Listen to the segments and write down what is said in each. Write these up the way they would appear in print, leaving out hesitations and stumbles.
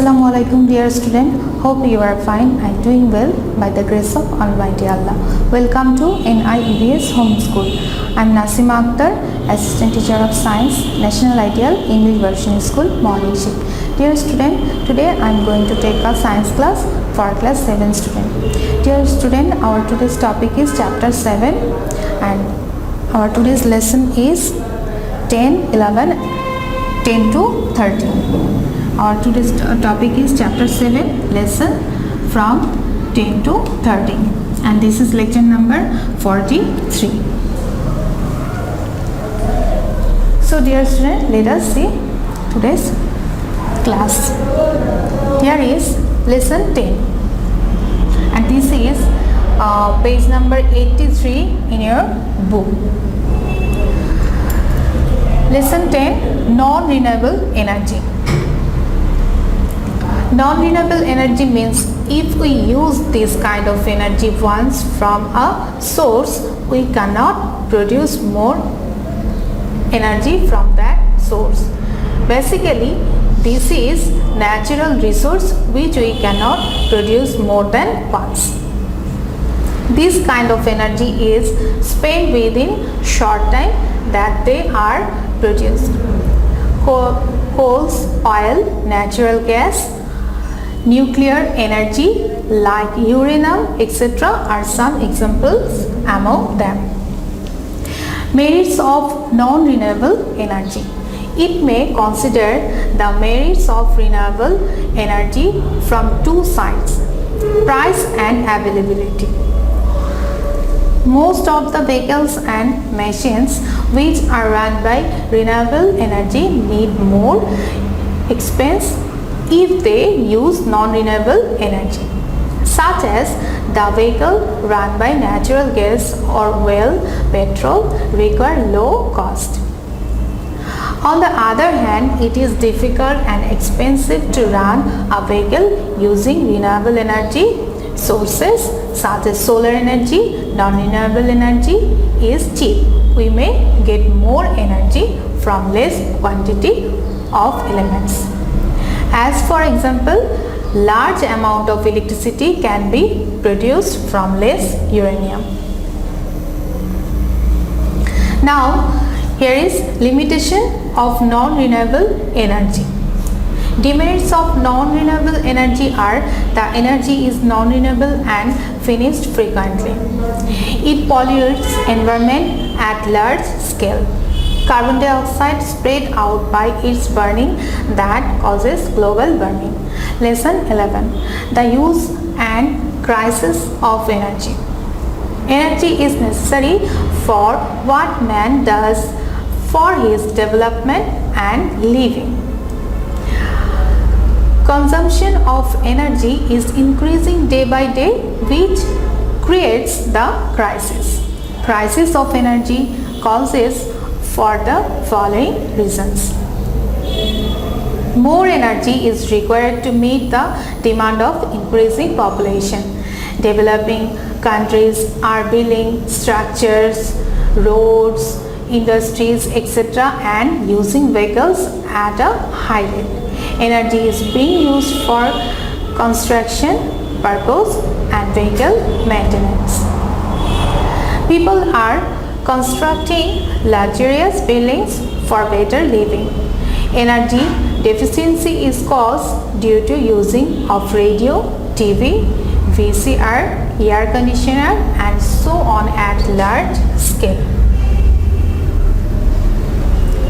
Assalamu alaikum dear student. Hope you are fine and doing well by the grace of Almighty Allah. Welcome to NIEVS Home School. I am Nasima Akhtar, Assistant Teacher of Science, National Ideal English Version School, Morning Shift. Dear student, today I am going to take a science class for class 7 student. Dear student, our today's topic is chapter 7 and our today's lesson is 10, 11, 10 to 13. Our today's topic is chapter 7 lesson from 10 to 13 and this is lecture number 43. So dear student, let us see today's class. Here is lesson 10 and this is page number 83 in your book. Lesson 10, non-renewable energy. Non-renewable energy means if we use this kind of energy once from a source, we cannot produce more energy from that source. Basically, this is natural resource which we cannot produce more than once. This kind of energy is spent within short time that they are produced. Coals, oil, natural gas, nuclear energy like uranium, etc. are some examples among them. Merits of non-renewable energy. It may consider the merits of renewable energy from two sides, price and availability. Most of the vehicles and machines which are run by renewable energy need more expense if they use non-renewable energy, such as the vehicle run by natural gas or petrol require low cost. On the other hand, it is difficult and expensive to run a vehicle using renewable energy sources such as solar energy. Non-renewable energy is cheap. We may get more energy from less quantity of elements. As for example, large amount of electricity can be produced from less uranium. Now, here is limitation of non-renewable energy. Demerits of non-renewable energy are the energy is non-renewable and finished frequently. It pollutes environment at large scale. Carbon dioxide spread out by its burning that causes global warming. Lesson 11. The use and crisis of energy. Energy is necessary for what man does for his development and living. Consumption of energy is increasing day by day, which creates the crisis. Crisis of energy causes for the following reasons. More energy is required to meet the demand of increasing population. Developing countries are building structures, roads, industries, etc. and using vehicles at a high rate. Energy is being used for construction purpose and vehicle maintenance. People are constructing luxurious buildings for better living. Energy deficiency is caused due to using of radio, TV, VCR, air conditioner and so on at large scale.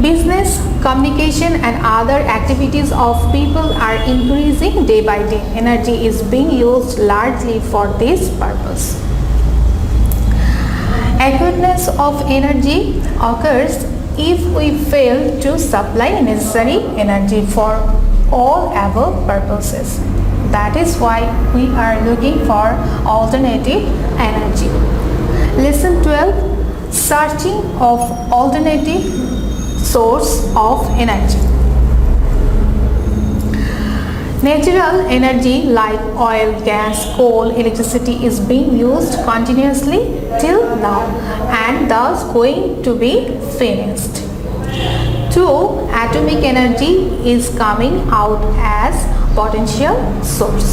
Business, communication and other activities of people are increasing day by day. Energy is being used largely for this purpose. Adequateness of energy occurs if we fail to supply necessary energy for all above purposes. That is why we are looking for alternative energy. Lesson 12. Searching of alternative source of energy. Natural energy like oil, gas, coal, electricity is being used continuously till now and thus going to be finished. 2. Atomic energy is coming out as potential source.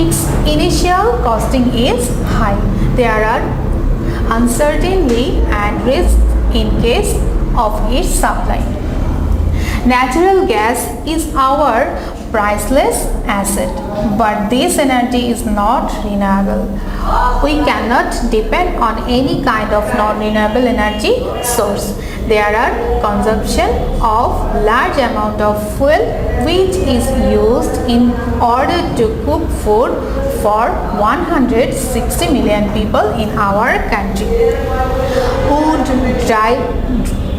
Its initial costing is high. There are uncertainty and risks in case of its supply. Natural gas is our priceless asset, but this energy is not renewable. We cannot depend on any kind of non-renewable energy source. There are consumption of large amount of fuel which is used in order to cook food for 160 million people in our country. Wood,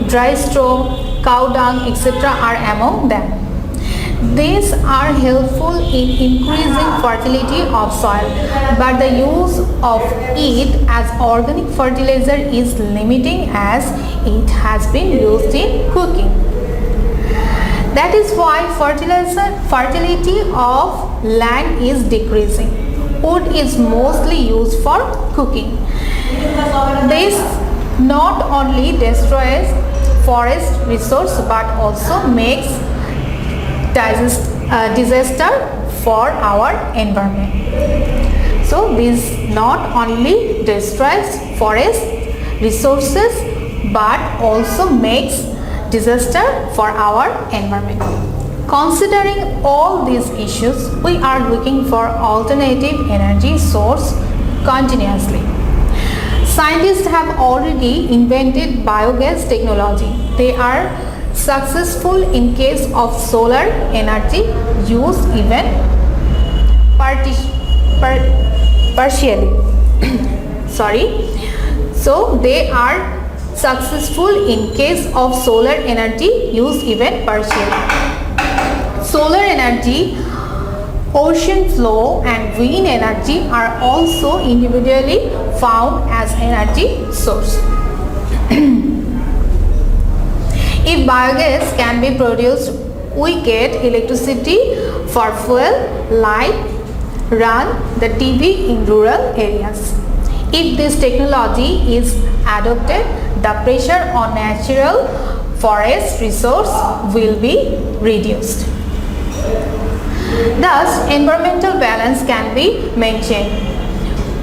dry straw, cow dung, etc. are among them. These are helpful in increasing fertility of soil, but the use of it as organic fertilizer is limiting as it has been used in cooking. That is why fertility of land is decreasing. Wood is mostly used for cooking. This not only destroys forest resource but also makes disaster for our environment. So this not only destroys forest resources but also makes disaster for our environment. Considering all these issues, we are looking for alternative energy source continuously. Scientists have already invented biogas technology. They are successful in case of solar energy use even partially. So they are successful in case of solar energy use even partially. Solar energy, ocean flow and wind energy are also individually found as energy source. If biogas can be produced, we get electricity for fuel, light, run the TV in rural areas. If this technology is adopted, the pressure on natural forest resource will be reduced. Thus, environmental balance can be maintained.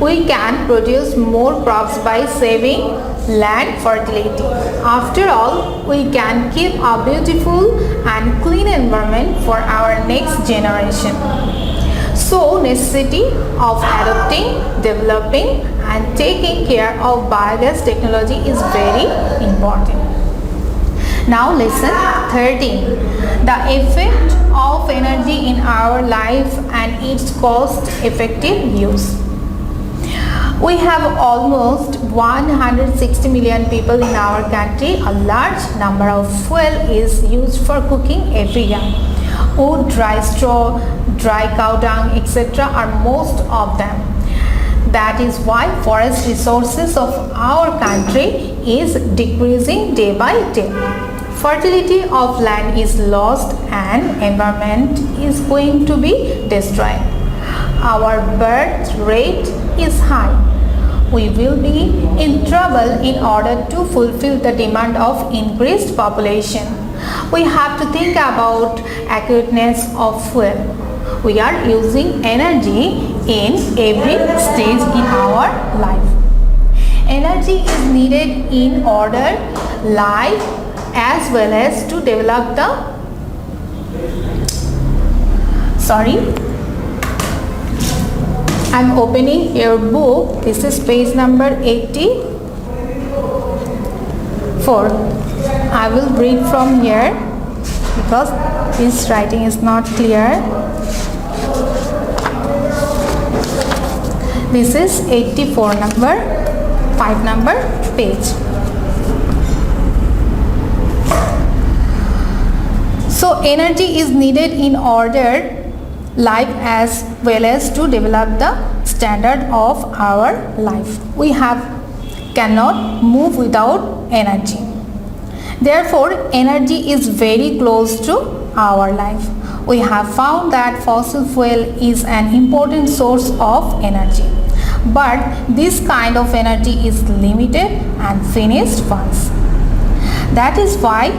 We can produce more crops by saving land fertility. After all, we can keep a beautiful and clean environment for our next generation. So, necessity of adopting, developing and taking care of biogas technology is very important. Now lesson 13. The effect of energy in our life and its cost-effective use. We have almost 160 million people in our country. A large number of fuel is used for cooking every year. Wood, dry straw, dry cow dung, etc. are most of them. That is why forest resources of our country is decreasing day by day. Fertility of land is lost and environment is going to be destroyed. Our birth rate is high. We will be in trouble in order to fulfill the demand of increased population. We have to think about accurateness of fuel. We are using energy in every stage in our life. Energy is needed in order life as well as to develop the I'm opening your book. This is page number 84. I will read from here because this writing is not clear. This is 84 number, 5 number page. So energy is needed in order life as well as to develop the standard of our life. We cannot move without energy. Therefore, energy is very close to our life. We have found that fossil fuel is an important source of energy. But this kind of energy is limited and finished once. That is why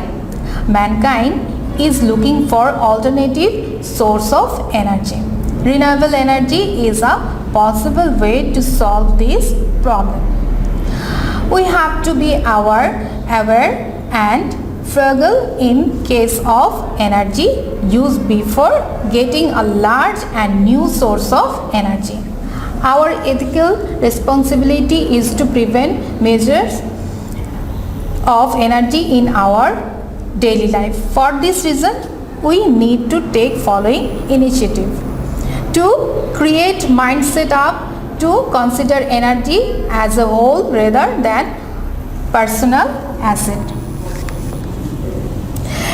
mankind is looking for alternative source of energy. Renewable energy is a possible way to solve this problem. We have to be aware and frugal in case of energy use before getting a large and new source of energy. Our ethical responsibility is to prevent measures of energy in our daily life. For this reason, we need to take following initiative to create mindset up to consider energy as a whole rather than personal asset.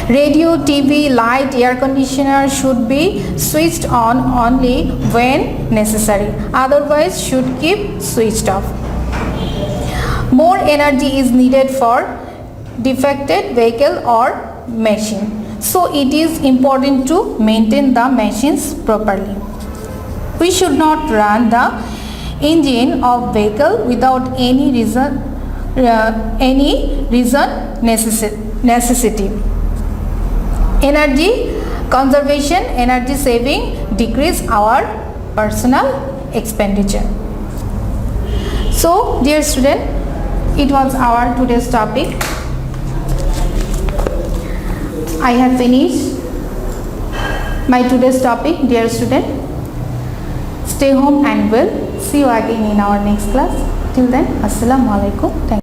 Radio, TV, light, air conditioner should be switched on only when necessary, otherwise should keep switched off. More energy is needed for defected vehicle or machine, so it is important to maintain the machines properly. We should not run the engine of vehicle without any reason necessity. Energy conservation, energy saving decrease our personal expenditure. So dear student, it was our today's topic. I have finished my today's topic. Dear student, stay home and we'll see you again in our next class. Till then, Assalamu alaikum. Thank you.